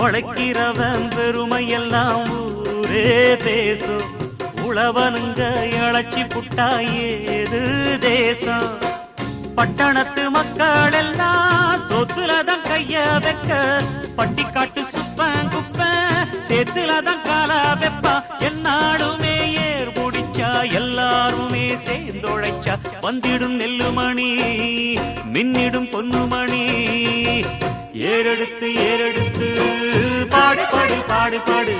உழைக்கிறவன் பெருமையெல்லாம் ஊரே பேசும். உழவனுங்க இழைச்சி புட்டா ஏது தேசம். பட்டணத்து மக்கள் எல்லாம் சொத்துலதான் கைய வைக்க, பட்டிக்காட்டு சுப்பன் குப்பன் சேத்துலதான் கால வெப்பா. என்னாலுமே ஏர் முடிச்சா எல்லாருமே சேர்ந்தொழைச்சா வந்திடும் நெல்லுமணி மின்னிடும் பொன்னுமணி. ஏறெடுத்து ஏறெடுத்து பாடு பாடு பாடு பாடு